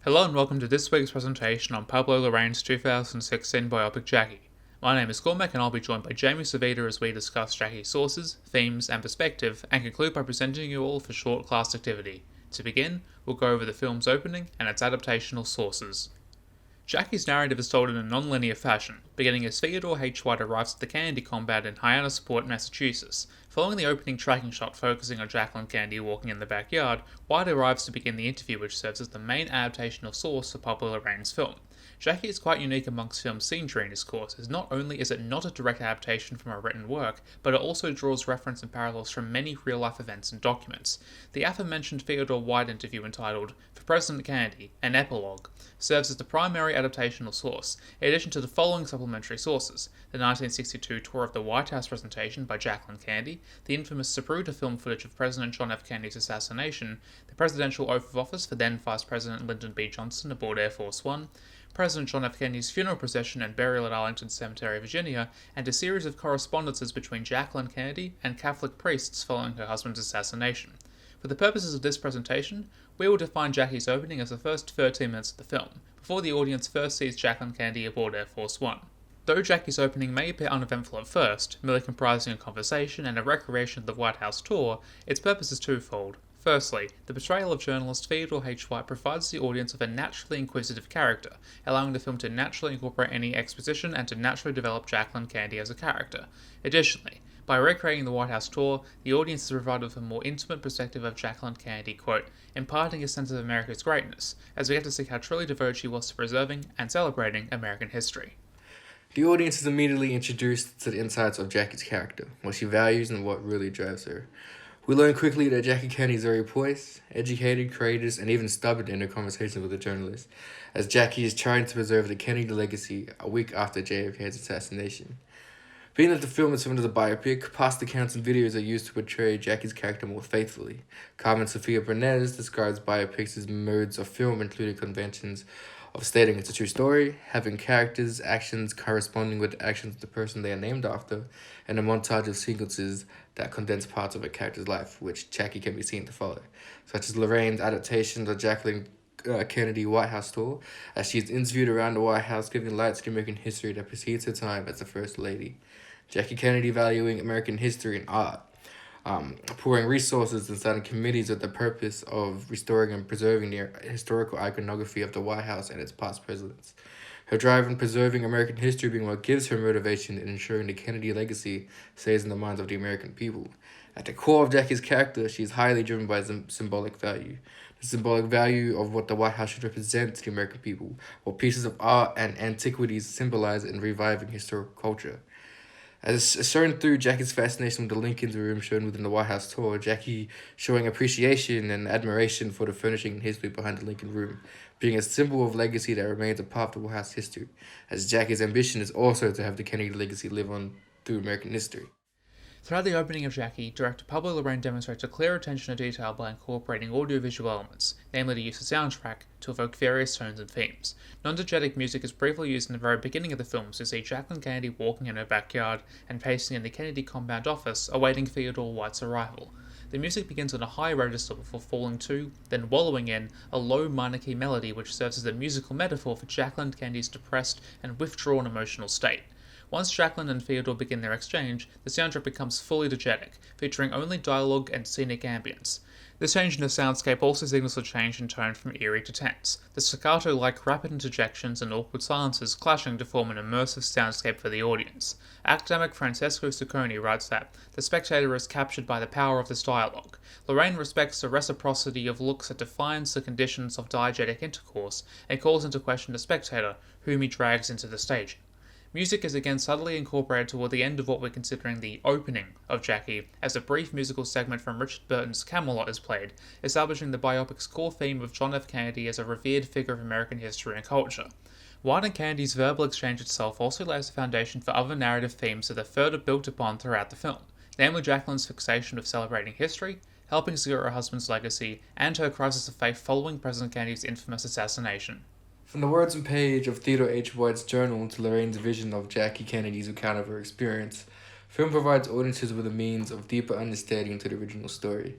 Hello and welcome to this week's presentation on Pablo Larraín's 2016 biopic Jackie. My name is Cormac and I'll be joined by Jamie Savita as we discuss Jackie's sources, themes and perspective and conclude by presenting you all with a short class activity. To begin, we'll go over the film's opening and its adaptational sources. Jackie's narrative is told in a non-linear fashion, beginning as Theodore H. White arrives at the Kennedy compound in Hyannisport, Massachusetts. Following the opening tracking shot focusing on Jacqueline Kennedy walking in the backyard, White arrives to begin the interview which serves as the main adaptational source for Pablo Larraín's film. Jackie is quite unique amongst film scenery in his course, as not only is it not a direct adaptation from a written work, but it also draws reference and parallels from many real-life events and documents. The aforementioned Theodore White interview entitled For President Kennedy, an Epilogue, serves as the primary adaptational source, in addition to the following supplementary sources: the 1962 tour of the White House presentation by Jacqueline Kennedy, the infamous Zapruder film footage of President John F. Kennedy's assassination, the presidential oath of office for then Vice President Lyndon B. Johnson aboard Air Force One, President John F. Kennedy's funeral procession and burial at Arlington Cemetery, Virginia, and a series of correspondences between Jacqueline Kennedy and Catholic priests following her husband's assassination. For the purposes of this presentation, we will define Jackie's opening as the first 13 minutes of the film, before the audience first sees Jacqueline Kennedy aboard Air Force One. Though Jackie's opening may appear uneventful at first, merely comprising a conversation and a recreation of the White House tour, its purpose is twofold. Firstly, the portrayal of journalist Theodore H. White provides the audience with a naturally inquisitive character, allowing the film to naturally incorporate any exposition and to naturally develop Jacqueline Kennedy as a character. Additionally, by recreating the White House tour, the audience is provided with a more intimate perspective of Jacqueline Kennedy, quote, imparting a sense of America's greatness, as we get to see how truly devoted she was to preserving and celebrating American history. The audience is immediately introduced to the insights of Jackie's character, what she values and what really drives her. We learn quickly that Jackie Kennedy is very poised, educated, courageous, and even stubborn in her conversation with a journalist, as Jackie is trying to preserve the Kennedy legacy a week after JFK's assassination. Being that the film is filmed as a biopic, past accounts and videos are used to portray Jackie's character more faithfully. Carmen Sofia Bernes describes biopics as modes of film including conventions of stating it's a true story, having characters' actions corresponding with the actions of the person they are named after, and a montage of sequences that condense parts of a character's life, which Jackie can be seen to follow, such as Larraín's adaptation of Jacqueline Kennedy White House tour, as she is interviewed around the White House giving light to American history that precedes her time as the First Lady. Jackie Kennedy valuing American history and art, pouring resources and starting committees with the purpose of restoring and preserving the historical iconography of the White House and its past presidents. Her drive in preserving American history being what gives her motivation in ensuring the Kennedy legacy stays in the minds of the American people. At the core of Jackie's character, she is highly driven by symbolic value. The symbolic value of what the White House should represent to the American people, what pieces of art and antiquities symbolize in reviving historical culture. As shown through Jackie's fascination with the Lincoln's room shown within the White House tour, Jackie showing appreciation and admiration for the furnishing and history behind the Lincoln room, being a symbol of legacy that remains a part of the White House history, as Jackie's ambition is also to have the Kennedy legacy live on through American history. Throughout the opening of Jackie, director Pablo Larraín demonstrates a clear attention to detail by incorporating audiovisual elements, namely the use of soundtrack, to evoke various tones and themes. Non-diegetic music is briefly used in the very beginning of the film to see Jacqueline Kennedy walking in her backyard and pacing in the Kennedy compound office, awaiting Theodore White's arrival. The music begins on a high register before falling to, then wallowing in, a low minor key melody which serves as a musical metaphor for Jacqueline Kennedy's depressed and withdrawn emotional state. Once Jacqueline and Theodore begin their exchange, the soundtrack becomes fully diegetic, featuring only dialogue and scenic ambience. This change in the soundscape also signals a change in tone from eerie to tense, the staccato-like rapid interjections and awkward silences clashing to form an immersive soundscape for the audience. Academic Francesco Sacconi writes that the spectator is captured by the power of this dialogue. Larraín respects the reciprocity of looks that defines the conditions of diegetic intercourse and calls into question the spectator, whom he drags into the staging. Music is again subtly incorporated toward the end of what we're considering the opening of Jackie, as a brief musical segment from Richard Burton's Camelot is played, establishing the biopic's core theme of John F. Kennedy as a revered figure of American history and culture. White and Kennedy's verbal exchange itself also lays the foundation for other narrative themes that are further built upon throughout the film, namely Jacqueline's fixation of celebrating history, helping secure her husband's legacy, and her crisis of faith following President Kennedy's infamous assassination. From the words and page of Theodore H. White's journal to Larraín's vision of Jackie Kennedy's account of her experience, film provides audiences with a means of deeper understanding to the original story.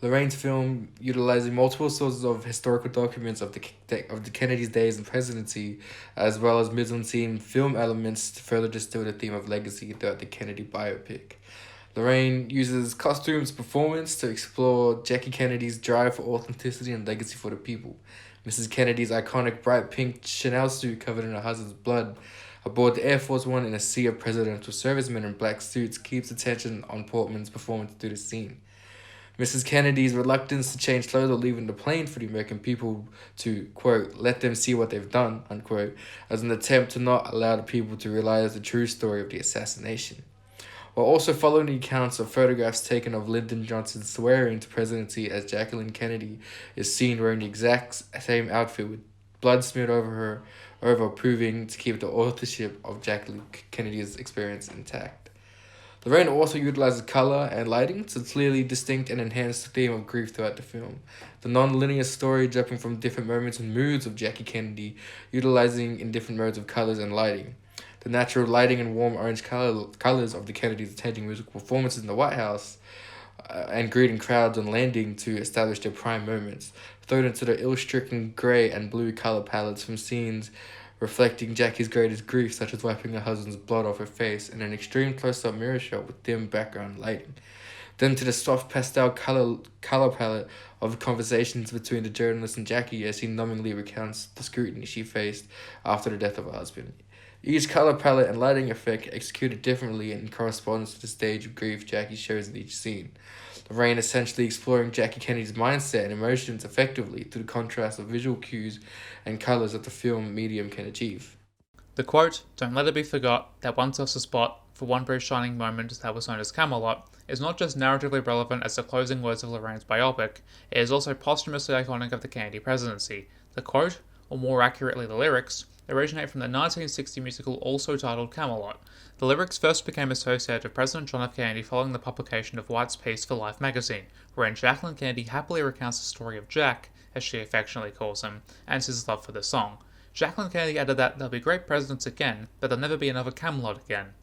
Lorraine's film, utilizing multiple sources of historical documents of the Kennedy's days and presidency, as well as mise-en-scene film elements to further distill the theme of legacy throughout the Kennedy biopic. Lorraine uses costumes performance to explore Jackie Kennedy's drive for authenticity and legacy for the people. Mrs. Kennedy's iconic bright pink Chanel suit covered in her husband's blood aboard the Air Force One in a sea of presidential servicemen in black suits keeps attention on Portman's performance through the scene. Mrs. Kennedy's reluctance to change clothes or leaving the plane for the American people to, quote, let them see what they've done, unquote, as an attempt to not allow the people to realize the true story of the assassination. While also following the accounts of photographs taken of Lyndon Johnson's swearing to presidency as Jacqueline Kennedy is seen wearing the exact same outfit with blood smeared over proving to keep the authorship of Jacqueline Kennedy's experience intact. Lorraine also utilizes color and lighting to clearly distinct and enhance the theme of grief throughout the film. The non-linear story jumping from different moments and moods of Jackie Kennedy, utilizing in different modes of colors and lighting. The natural lighting and warm orange colors of the Kennedys attending musical performances in the White House and greeting crowds on landing to establish their prime moments, thrown into the ill-stricken gray and blue color palettes from scenes reflecting Jackie's greatest grief, such as wiping her husband's blood off her face in an extreme close-up mirror shot with dim background lighting. Then to the soft pastel color palette of conversations between the journalist and Jackie as he numbingly recounts the scrutiny she faced after the death of her husband. Each color palette and lighting effect executed differently in correspondence to the stage of grief Jackie shows in each scene. Lorraine essentially exploring Jackie Kennedy's mindset and emotions effectively through the contrast of visual cues and colors that the film medium can achieve. The quote, "Don't let it be forgot that once us a spot for one brief shining moment that was known as Camelot," is not just narratively relevant as the closing words of Lorraine's biopic, it is also posthumously iconic of the Kennedy presidency. The quote, or more accurately the lyrics, originate from the 1960 musical also titled Camelot. The lyrics first became associated with President John F. Kennedy following the publication of White's piece for Life magazine, wherein Jacqueline Kennedy happily recounts the story of Jack, as she affectionately calls him, and his love for the song. Jacqueline Kennedy added that there'll be great presidents again, but there'll never be another Camelot again.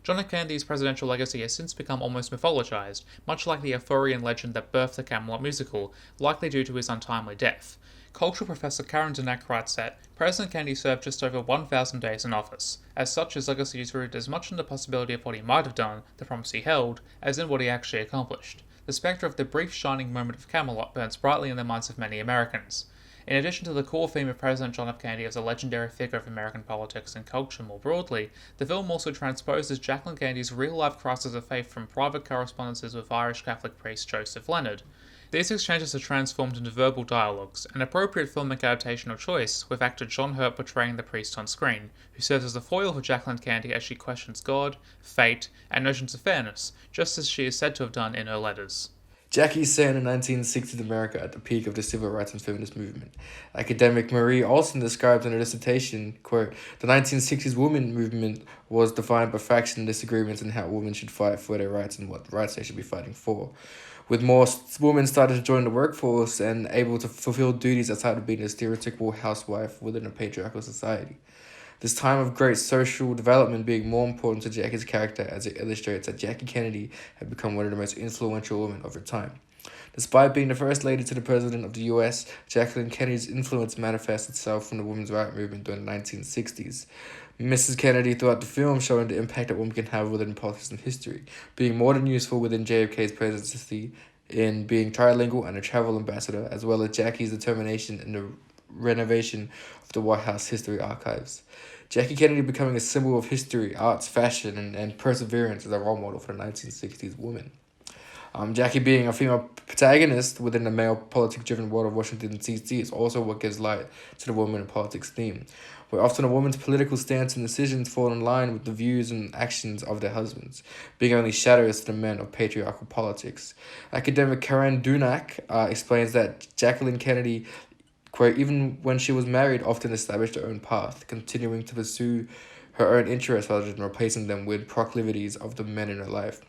John F. Kennedy's presidential legacy has since become almost mythologized, much like the Arthurian legend that birthed the Camelot musical, likely due to his untimely death. Cultural professor Karen Denack writes that President Kennedy served just over 1,000 days in office. As such, his legacy is rooted as much in the possibility of what he might have done, the promise he held, as in what he actually accomplished. The spectre of the brief shining moment of Camelot burns brightly in the minds of many Americans. In addition to the core theme of President John F. Kennedy as a legendary figure of American politics and culture more broadly, the film also transposes Jacqueline Kennedy's real-life crisis of faith from private correspondences with Irish Catholic priest Joseph Leonard. These exchanges are transformed into verbal dialogues, an appropriate filmic adaptation or choice, with actor John Hurt portraying the priest on screen, who serves as a foil for Jacqueline Kennedy as she questions God, fate, and notions of fairness, just as she is said to have done in her letters. Jackie set in 1960s America at the peak of the civil rights and feminist movement. Academic Marie Olson described in her dissertation, quote, "The 1960s women movement was defined by faction disagreements in how women should fight for their rights and what rights they should be fighting for. With more women started to join the workforce and able to fulfill duties outside of being a stereotypical housewife within a patriarchal society. This time of great social development being more important to Jackie's character as it illustrates that Jackie Kennedy had become one of the most influential women of her time. Despite being the first lady to the President of the U.S., Jacqueline Kennedy's influence manifests itself from the women's rights movement during the 1960s. Mrs. Kennedy throughout the film showing the impact that women can have within politics and history, being more than useful within JFK's presidency in being trilingual and a travel ambassador, as well as Jackie's determination in the renovation of the White House history archives. Jackie Kennedy becoming a symbol of history, arts, fashion, and perseverance as a role model for the 1960s woman. Jackie being a female protagonist within the male politics-driven world of Washington, D.C. is also what gives light to the woman in politics theme, where often a woman's political stance and decisions fall in line with the views and actions of their husbands, being only shadows to the men of patriarchal politics. Academic Karen Denack explains that Jacqueline Kennedy, quote, even when she was married, often established her own path, continuing to pursue her own interests rather than replacing them with proclivities of the men in her life.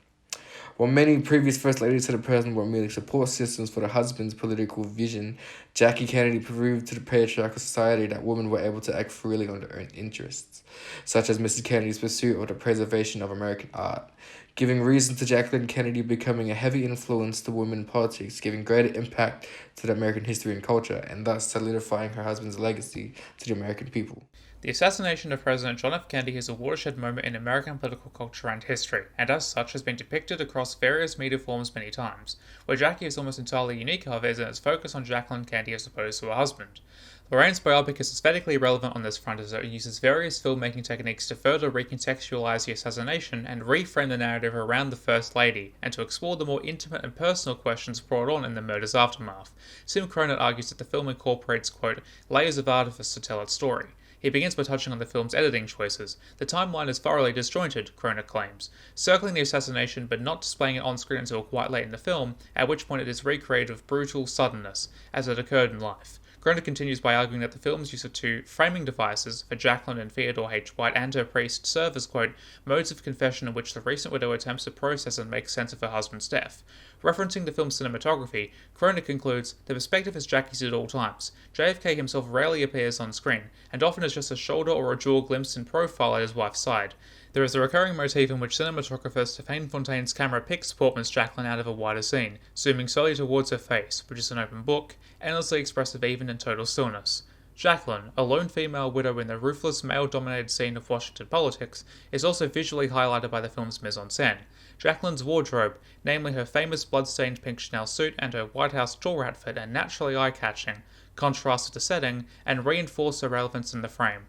While many previous First Ladies to the President were merely support systems for their husband's political vision, Jackie Kennedy proved to the patriarchal society that women were able to act freely on their own interests, such as Mrs. Kennedy's pursuit of the preservation of American art. giving reason to Jacqueline Kennedy becoming a heavy influence to women in politics, giving greater impact to the American history and culture, and thus solidifying her husband's legacy to the American people. The assassination of President John F. Kennedy is a watershed moment in American political culture and history, and as such has been depicted across various media forms many times. Where Jackie is almost entirely unique, however, is in its focus on Jacqueline Kennedy as opposed to her husband. Lorraine's biopic is aesthetically relevant on this front as it uses various filmmaking techniques to further recontextualize the assassination and reframe the narrative around the First Lady, and to explore the more intimate and personal questions brought on in the murder's aftermath. Sim Cronin argues that the film incorporates, quote, layers of artifice to tell its story. He begins by touching on the film's editing choices. The timeline is thoroughly disjointed, Cronin claims, circling the assassination but not displaying it on screen until quite late in the film, at which point it is recreated with brutal suddenness, as it occurred in life. Cronin continues by arguing that the film's use of two framing devices for Jacqueline and Theodore H. White and her priest serve as, quote, modes of confession in which the recent widow attempts to process and make sense of her husband's death. Referencing the film's cinematography, Cronin concludes, the perspective is Jackie's at all times. JFK himself rarely appears on screen, and often is just a shoulder or a jaw glimpsed in profile at his wife's side. There is a recurring motif in which cinematographer Stéphane Fontaine's camera picks Portman's Jacqueline out of a wider scene, zooming slowly towards her face, which is an open book, endlessly expressive even in total stillness. Jacqueline, a lone female widow in the ruthless male-dominated scene of Washington politics, is also visually highlighted by the film's mise-en-scène. Jacqueline's wardrobe, namely her famous blood-stained pink Chanel suit and her White House tour outfit, are naturally eye-catching, contrasted the setting, and reinforce her relevance in the frame.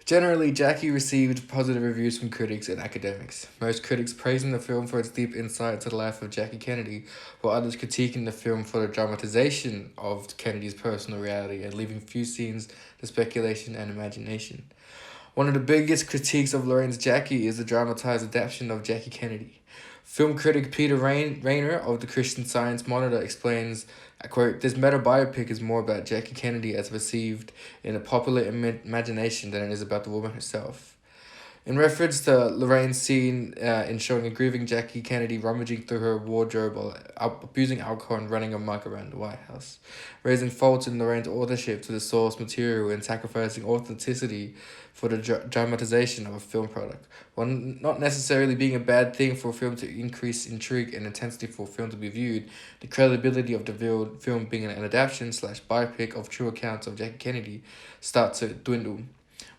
Generally, Jackie received positive reviews from critics and academics, most critics praising the film for its deep insight into the life of Jackie Kennedy, while others critiquing the film for the dramatization of Kennedy's personal reality and leaving few scenes to speculation and imagination. One of the biggest critiques of Lorraine's Jackie is the dramatized adaptation of Jackie Kennedy. Film critic Peter Rayner of the Christian Science Monitor explains, I quote, this meta biopic is more about Jackie Kennedy as perceived in the popular imagination than it is about the woman herself. In reference to Lorraine's scene in showing a grieving Jackie Kennedy rummaging through her wardrobe while abusing alcohol and running amok around the White House, raising faults in Lorraine's authorship to the source material and sacrificing authenticity for the dramatization of a film product, while not necessarily being a bad thing for a film to increase intrigue and intensity for a film to be viewed, the credibility of the film being an adaptation / biopic of true accounts of Jackie Kennedy starts to dwindle,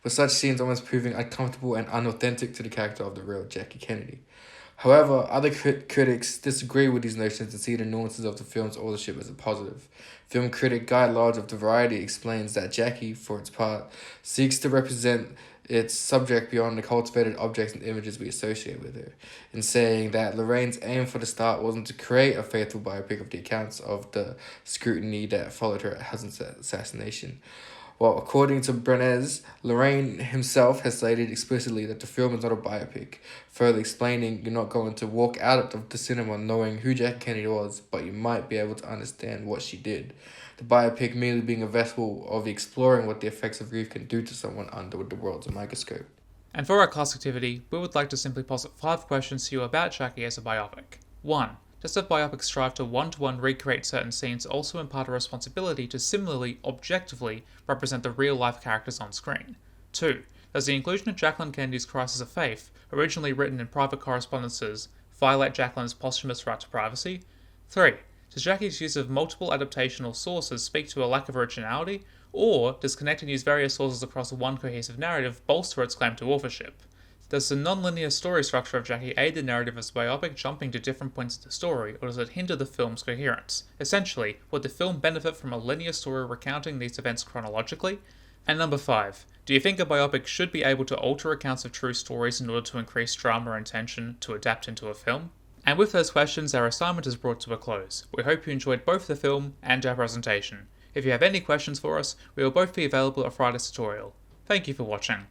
with such scenes almost proving uncomfortable and unauthentic to the character of the real Jackie Kennedy. However, other critics disagree with these notions and see the nuances of the film's authorship as a positive. Film critic Guy Lodge of Variety explains that Jackie, for its part, seeks to represent its subject beyond the cultivated objects and images we associate with her, in saying that Lorraine's aim for the start wasn't to create a faithful biopic of the accounts of the scrutiny that followed her husband's assassination. Well, according to Brenes, Lorraine himself has stated explicitly that the film is not a biopic, further explaining you're not going to walk out of the cinema knowing who Jackie Kennedy was, but you might be able to understand what she did. The biopic merely being a vessel of exploring what the effects of grief can do to someone under the world's microscope. And for our class activity, we would like to simply posit 5 questions to you about Jackie as a biopic. 1. Does the biopic strive to one-to-one recreate certain scenes, also impart a responsibility to similarly, objectively, represent the real-life characters on screen? 2. Does the inclusion of Jacqueline Kennedy's crisis of faith, originally written in private correspondences, violate Jacqueline's posthumous right to privacy? 3. Does Jackie's use of multiple adaptational sources speak to a lack of originality, or does connect and use various sources across one cohesive narrative bolster its claim to authorship? Does the non-linear story structure of Jackie aid the narrative as a biopic jumping to different points of the story, or does it hinder the film's coherence? Essentially, would the film benefit from a linear story recounting these events chronologically? And number 5, do you think a biopic should be able to alter accounts of true stories in order to increase drama and tension to adapt into a film? And with those questions, our assignment is brought to a close. We hope you enjoyed both the film and our presentation. If you have any questions for us, we will both be available at Friday's tutorial. Thank you for watching.